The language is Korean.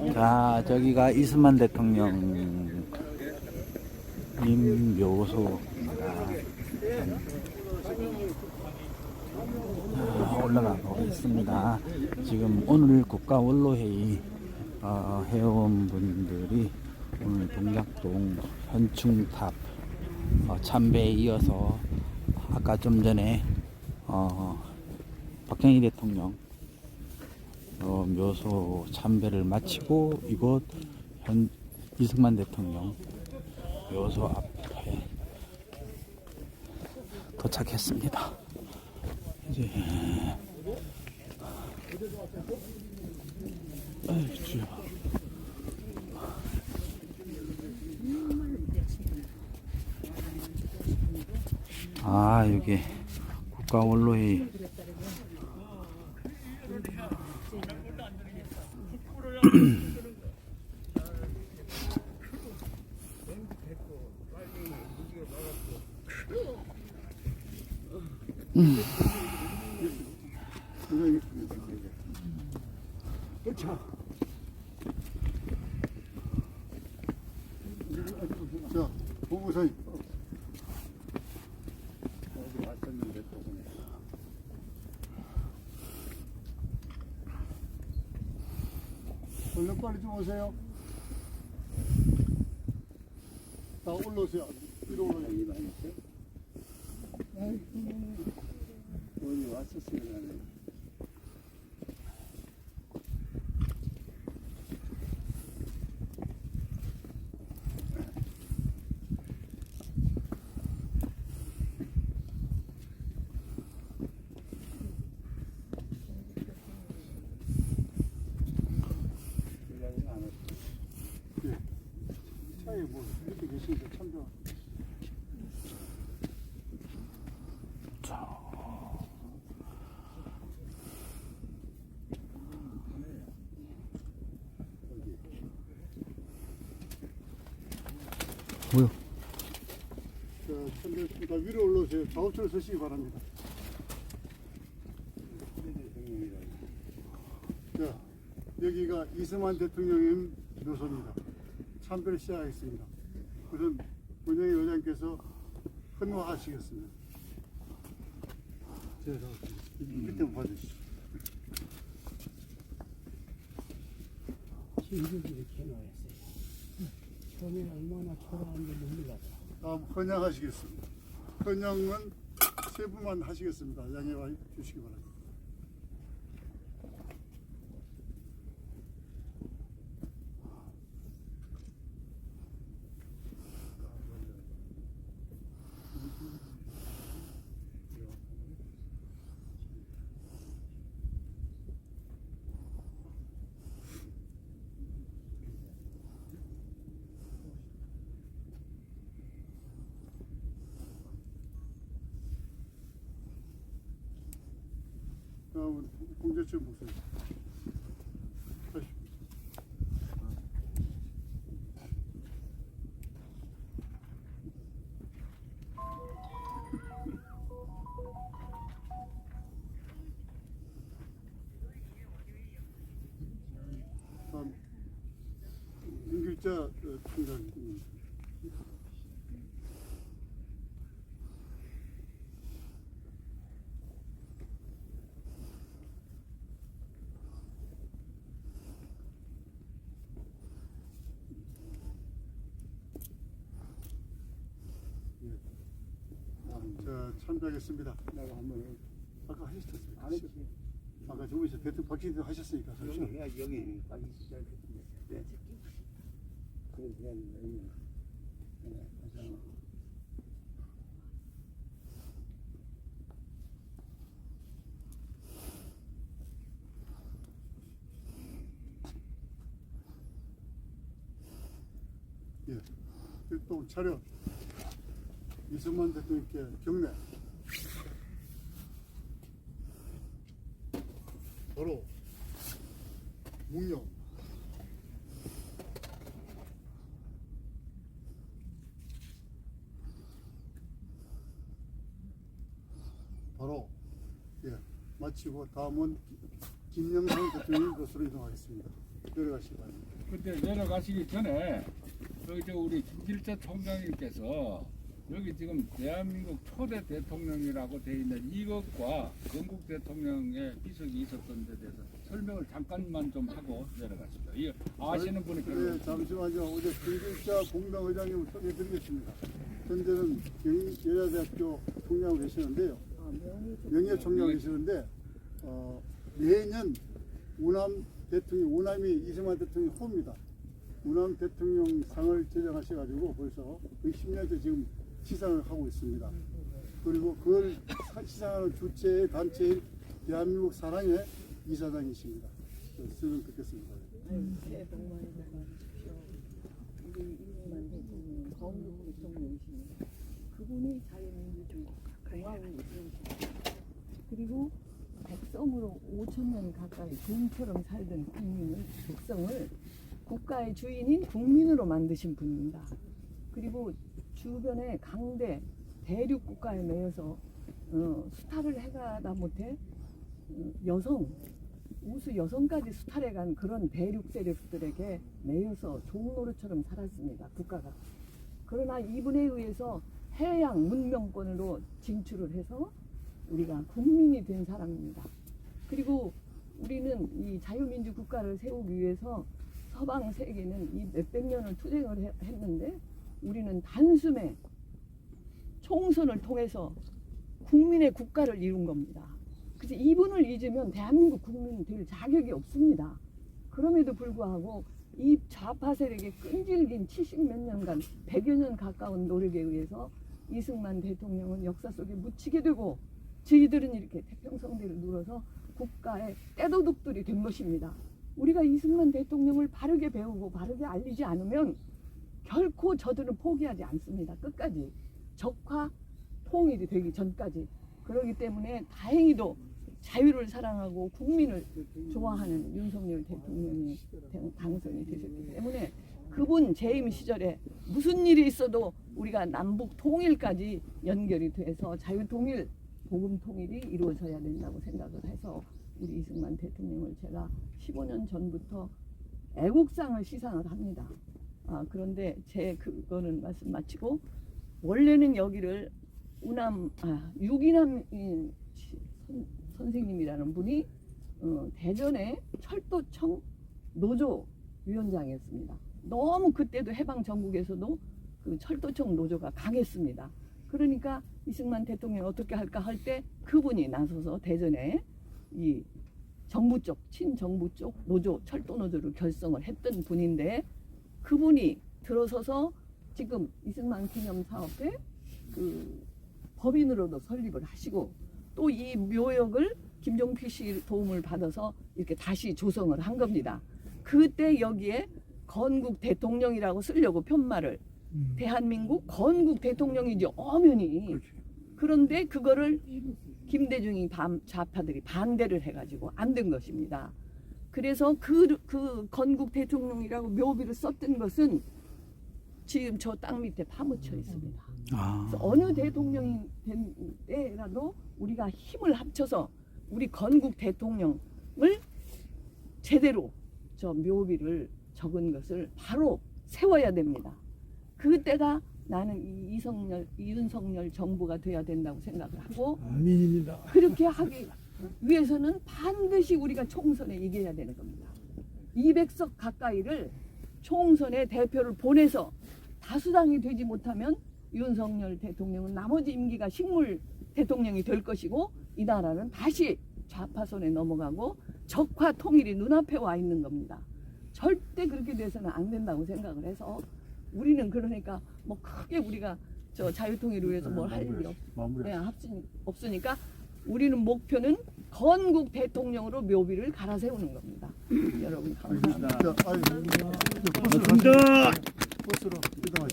자, 저기가 이승만 대통령님 묘소입니다. 올라가 보겠습니다. 지금 오늘 국가원로회의 회원분들이 오늘 동작동 현충탑 참배에 이어서 아까 좀 전에 박정희 대통령 묘소 참배를 마치고 이곳 이승만 대통령 묘소 앞에 도착했습니다. 이제 여기 국가원로회의 자, 보고서님. 어디 왔었는데 또 보네. 얼른 빨리 좀 오세요. 다 올라오세요. 위로 올라오세요. 어디 왔었어요. 차에 뭐 이렇게 계시니까 참 좋아. 뭐요? 자, 위로 올라오세요. 좌우처럼 서시기 바랍니다. 자, 여기가 이승만 대통령의 묘소입니다. 참배를 시작하겠습니다. 우선 본영희 의장께서 헌화하시겠습니다. 제가 그때 봐주시죠. 진흙이 이렇게 나왔어요. 처음에 얼마나 초라한지 몰라서. 헌양하시겠습니다. 헌양은 세 분만 하시겠습니다. 양해와 주시기 바랍니다. 다음은 공제처 목사님. 다음 윤길자 총장님. 자, 참배하겠습니다. 내가 한번 아까 하셨어요. 안 했지. 아까 저번에 대통령 박진대 하셨으니까. 여기까지 시작했는데. 네. 그래, 예. 일동 차렷. 이승만 대통령께 경례. 도로. 묵념. 바로 예 마치고 다음은 김영삼 대통령님 곳으로 이동하겠습니다. 내려가시기 바랍니다. 그때 내려가시기 전에 여기 저 우리 김질자 총장님께서 여기 지금 대한민국 초대 대통령이라고 돼 있는 이것과 건국 대통령의 비석이 있었던 데 대해서 설명을 잠깐만 좀 하고 내려가시죠. 이 아시는 분이 별로 네, 잠시만요. 어제 김길자 공명의장님을 소개해드리겠습니다. 현재는 여자대학교 총장으로 계시는데요. 명예총장으로 계시는데 매년 우남 대통령, 우남이 이승만 대통령 호입니다. 우남 대통령상을 제정하셔가지고 벌써 거의 10년째 지금 시상을 하고 있습니다. 그리고 그걸 시상하는 주체의 단체인 대한민국 사랑의 이사장이십니다. 쓰면 듣겠습니다. 새해 복 많이 받으십시오. 우리 이승만 대통령, 건국 대통령이십니다. 그분이 자유민주주의 강화하고 있으십니다. 그리고 백성으로 5천년 가까이 종처럼 살던 백성을 국가의 주인인 국민으로 만드신 분입니다. 그리고 주변에 강대 대륙 국가에 매여서 수탈을 해가다 못해 우수 여성까지 수탈해간 그런 대륙 세력들에게 매여서 종노릇처럼 살았습니다. 국가가. 그러나 이분에 의해서 해양 문명권으로 진출을 해서 우리가 국민이 된 사람입니다. 그리고 우리는 이 자유민주 국가를 세우기 위해서 서방 세계는 이 몇백 년을 투쟁을 했는데 우리는 단숨에 총선을 통해서 국민의 국가를 이룬 겁니다. 그래서 이분을 잊으면 대한민국 국민이 될 자격이 없습니다. 그럼에도 불구하고 이 좌파 세력의 끈질긴 70몇 년간 100여 년 가까운 노력에 의해서 이승만 대통령은 역사 속에 묻히게 되고 저희들은 이렇게 태평성대를 눌러서 국가의 떼도둑들이 된 것입니다. 우리가 이승만 대통령을 바르게 배우고 바르게 알리지 않으면 결코 저들은 포기하지 않습니다. 끝까지. 적화 통일이 되기 전까지. 그렇기 때문에 다행히도 자유를 사랑하고 국민을 좋아하는 윤석열 대통령이 당선이 되셨기 때문에 그분 재임 시절에 무슨 일이 있어도 우리가 남북 통일까지 연결이 돼서 자유통일, 복음통일이 이루어져야 된다고 생각을 해서 우리 이승만 대통령을 제가 15년 전부터 애국상을 시상을 합니다. 그런데 제 그거는 말씀 마치고 원래는 여기를 유기남 선생님이라는 분이 대전의 철도청 노조 위원장이었습니다. 너무 그때도 해방 전국에서도 그 철도청 노조가 강했습니다. 그러니까 이승만 대통령이 어떻게 할까 할 때 그분이 나서서 대전에 이 정부 쪽, 친정부 쪽 노조, 철도 노조를 결성을 했던 분인데 그분이 들어서서 지금 이승만 기념 사업회 그 법인으로도 설립을 하시고 또 이 묘역을 김종필 씨 도움을 받아서 이렇게 다시 조성을 한 겁니다. 그때 여기에 건국 대통령이라고 쓰려고 편말을 대한민국 건국 대통령이죠 엄연히. 그런데 그거를 김대중이 좌파들이 반대를 해가지고 안 된 것입니다. 그래서 그 건국 대통령이라고 묘비를 썼던 것은 지금 저 땅 밑에 파묻혀 있습니다. 그래서 어느 대통령이 된 때라도 우리가 힘을 합쳐서 우리 건국 대통령을 제대로 저 묘비를 적은 것을 바로 세워야 됩니다. 그때가 나는 이윤석열 정부가 돼야 된다고 생각을 하고 아민입니다. 그렇게 하기 위해서는 반드시 우리가 총선에 이겨야 되는 겁니다. 200석 가까이를 총선에 대표를 보내서 다수당이 되지 못하면 윤석열 대통령은 나머지 임기가 식물 대통령이 될 것이고 이 나라는 다시 좌파 손에 넘어가고 적화 통일이 눈앞에 와 있는 겁니다. 절대 그렇게 돼서는 안 된다고 생각을 해서 우리는 그러니까 뭐 크게 우리가 저 자유통일을 위해서 뭘 할 일이 없으니까 우리는 목표는 건국 대통령으로 묘비를 갈아 세우는 겁니다. 여러분 감사합니다. 버스로 이동하시죠.